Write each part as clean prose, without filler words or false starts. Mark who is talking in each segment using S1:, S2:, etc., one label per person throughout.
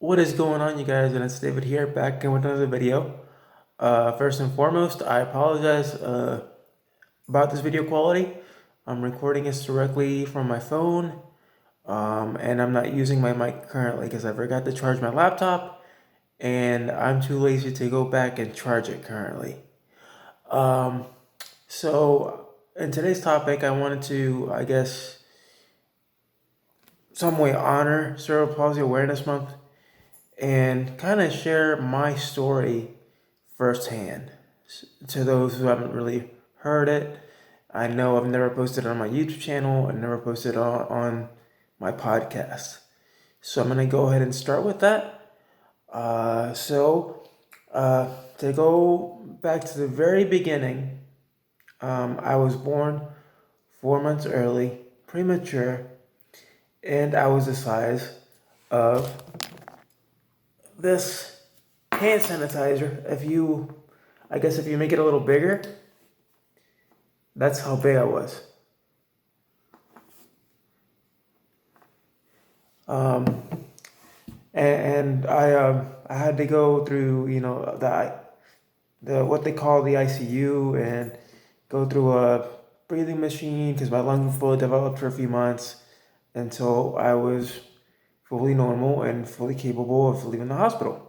S1: What is going on, you guys? And it's David here, back again with another video. First and foremost, I apologize about this video quality. I'm recording this directly from my phone, and I'm not using my mic currently because I forgot to charge my laptop, and I'm too lazy to go back and charge it currently. Um, so, in today's topic, I wanted to, some way honor Cerebral Palsy Awareness Month and kind of share my story firsthand to those who haven't really heard it. I know I've never posted it on my YouTube channel and never posted it on my podcast. So I'm going to go ahead and start with that. To go back to the very beginning, I was born 4 months early, premature, and I was the size of this hand sanitizer. If you make it a little bigger, that's how big I was. Um, I had to go through, the what they call the ICU and go through a breathing machine because my lungs were fully developed for a few months until I was fully normal and fully capable of leaving the hospital.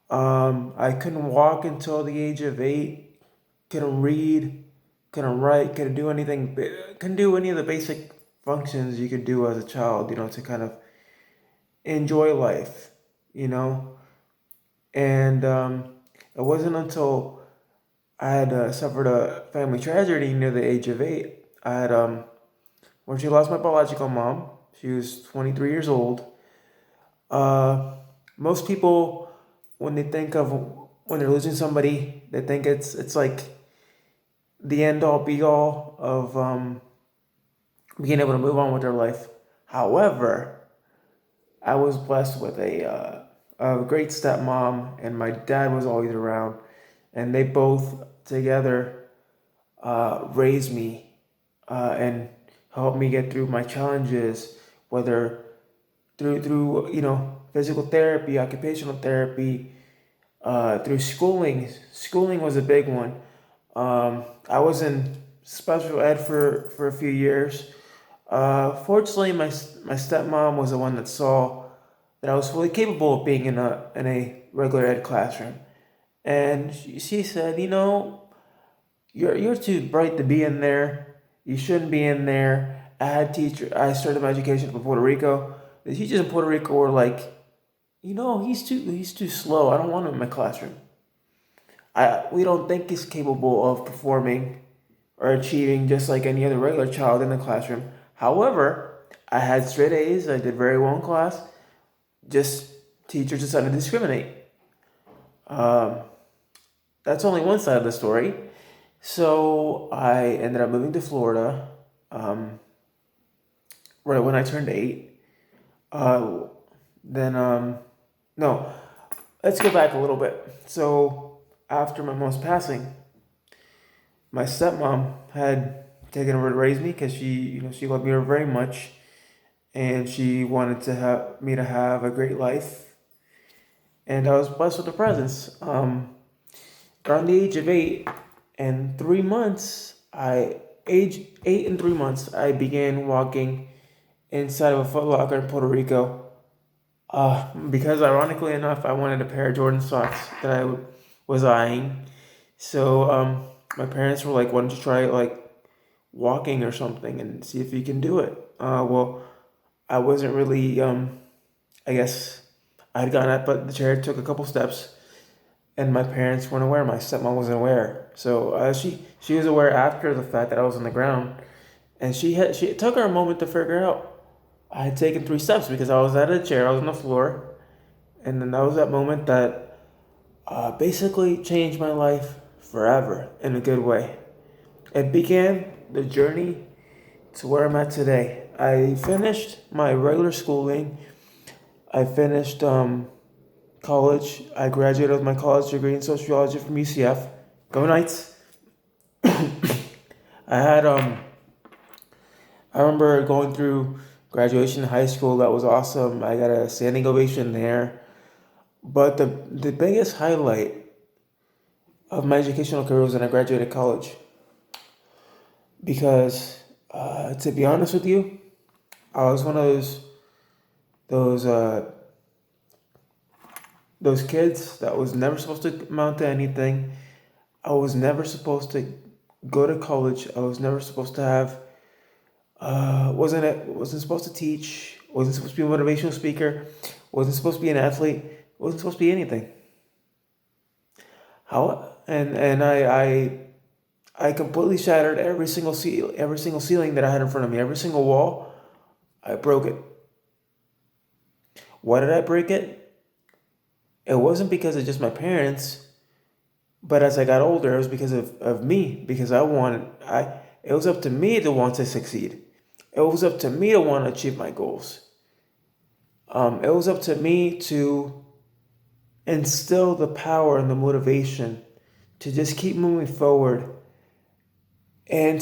S1: I couldn't walk until the age of 8. Couldn't read, couldn't write, couldn't do anything. Couldn't do any of the basic functions you could do as a child. To kind of enjoy life. You know, and it wasn't until I had suffered a family tragedy near the age of 8. I had when she lost my biological mom. She was 23 years old. Uh, Most people, when they think of when they're losing somebody, they think it's like the end all be all of being able to move on with their life. However, I was blessed with a great stepmom, and my dad was always around, and they both together raised me and helped me get through my challenges, whether through physical therapy, occupational therapy, through schooling. Schooling was a big one. I was in special ed for a few years. Fortunately, my stepmom was the one that saw that I was fully capable of being in a regular ed classroom, and she said, you're too bright to be in there. You shouldn't be in there. I started my education from Puerto Rico. The teachers in Puerto Rico were like, he's too slow. I don't want him in my classroom. We don't think he's capable of performing or achieving just like any other regular child in the classroom. However, I had straight A's. I did very well in class. Just teachers decided to discriminate. Um, that's only one side of the story. So I ended up moving to Florida um, right when I turned 8. Uh, then, no, let's go back a little bit. So after my mom's passing, my stepmom had taken over to raise me because she loved me very much, and she wanted to have me to have a great life. And I was blessed with the presence. Around the age of 8 and 3 months, age 8 and 3 months, I began walking inside of a Foot Locker in Puerto Rico. Because ironically enough, I wanted a pair of Jordan socks that was eyeing. So my parents were like, "Why don't you try like walking or something and see if you can do it?" Well, I wasn't really. I guess I had gotten up, but the chair took a couple steps, and my parents weren't aware. My stepmom wasn't aware, so she was aware after the fact that I was on the ground, and she it took her a moment to figure out I had taken 3 steps because I was out of the chair, I was on the floor, and then that was that moment that basically changed my life forever in a good way. It began the journey to where I'm at today. I finished my regular schooling. I finished college. I graduated with my college degree in sociology from UCF. Go Knights! I had I remember going through Graduation in high school, that was awesome. I got a standing ovation there. But the biggest highlight of my educational career was when I graduated college. Because to be honest with you, I was one of those uh, those kids that was never supposed to amount to anything. I was never supposed to go to college. I was never supposed to have wasn't supposed to teach. Wasn't supposed to be a motivational speaker. Wasn't supposed to be an athlete. Wasn't supposed to be anything. How and I completely shattered every single ceiling that I had in front of me, every single wall. I broke it. Why did I break it? It wasn't because of just my parents, but as I got older, it was because of me. Because it was up to me to want to succeed. It was up to me to want to achieve my goals. It was up to me to instill the power and the motivation to just keep moving forward. And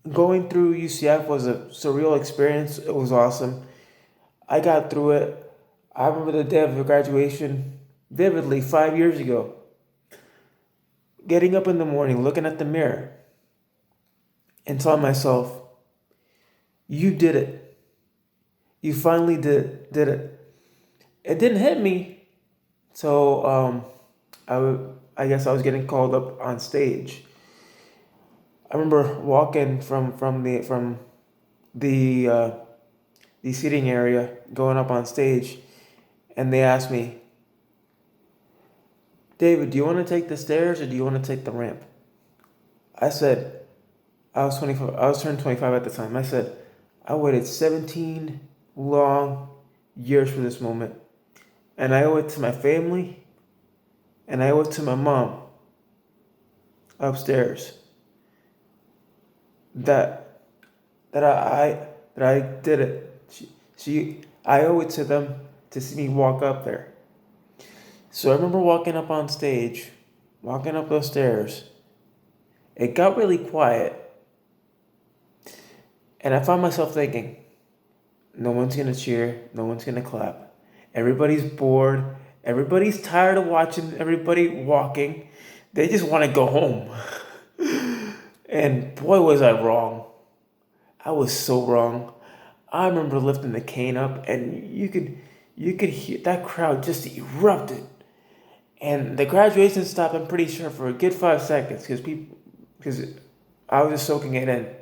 S1: going through UCF was a surreal experience. It was awesome. I got through it. I remember the day of the graduation vividly 5 years ago. Getting up in the morning, looking at the mirror, and telling myself, "You did it. You finally did it." It didn't hit me, so I guess I was getting called up on stage. I remember walking from the the seating area, going up on stage, and they asked me, "David, do you want to take the stairs or do you want to take the ramp?" I said, I was 25. I was turning 25 at the time. I said, I waited 17 long years for this moment, and I owe it to my family, and I owe it to my mom upstairs that that I did it. I owe it to them to see me walk up there. So I remember walking up on stage, walking up those stairs. It got really quiet, and I found myself thinking, no one's gonna cheer, no one's gonna clap. Everybody's bored. Everybody's tired of watching everybody walking. They just want to go home. And boy, was I wrong. I was so wrong. I remember lifting the cane up, and you could hear that crowd just erupted. And the graduation stopped. I'm pretty sure for a good 5 seconds because I was just soaking it in,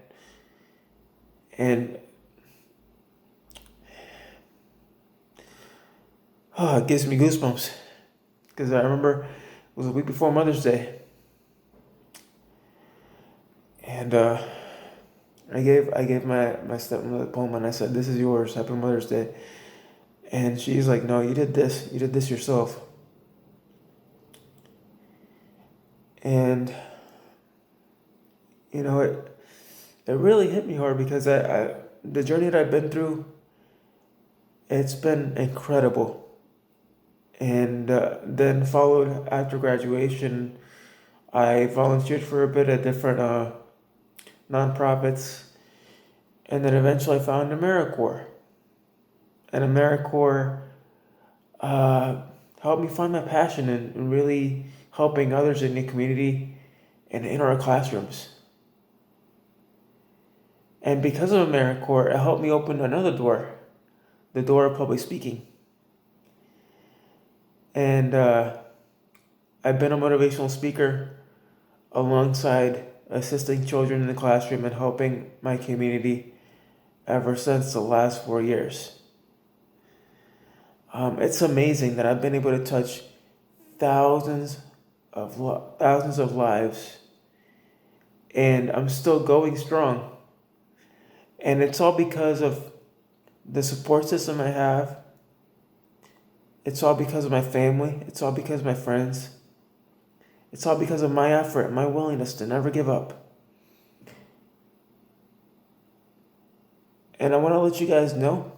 S1: and oh, it gives me goosebumps because I remember it was a week before Mother's Day, and I gave my stepmother the poem, and I said, "This is yours. Happy Mother's Day." And she's like, "No, you did this yourself." And you know it really hit me hard because I the journey that I've been through, it's been incredible. And then followed after graduation, I volunteered for a bit at different nonprofits, and then eventually I found AmeriCorps. And AmeriCorps uh, helped me find my passion in really helping others in the community and in our classrooms. And because of AmeriCorps, it helped me open another door, the door of public speaking. And I've been a motivational speaker alongside assisting children in the classroom and helping my community ever since the last 4 years. It's amazing that I've been able to touch thousands thousands of lives, and I'm still going strong. And it's all because of the support system I have. It's all because of my family. It's all because of my friends. It's all because of my effort and my willingness to never give up. And I want to let you guys know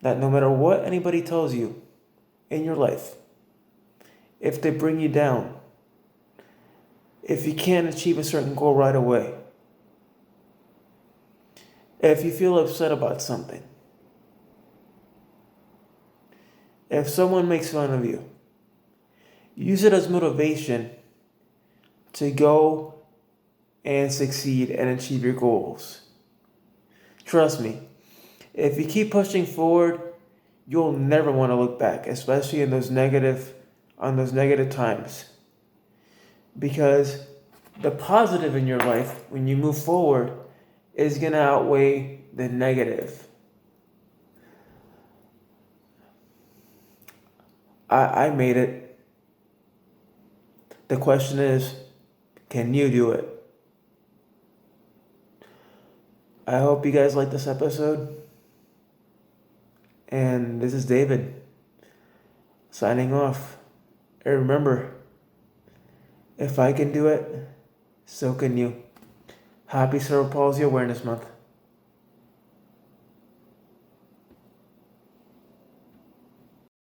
S1: that no matter what anybody tells you in your life, if they bring you down, if you can't achieve a certain goal right away, If you feel upset about something, if someone makes fun of you, use it as motivation to go and succeed and achieve your goals. Trust me, if you keep pushing forward, you'll never want to look back, especially in those negative times. Because the positive in your life when you move forward is gonna outweigh the negative. I made it. The question is, can you do it? I hope you guys like this episode. And this is David signing off. And remember, if I can do it, so can you. Happy Cerebral Palsy Awareness Month.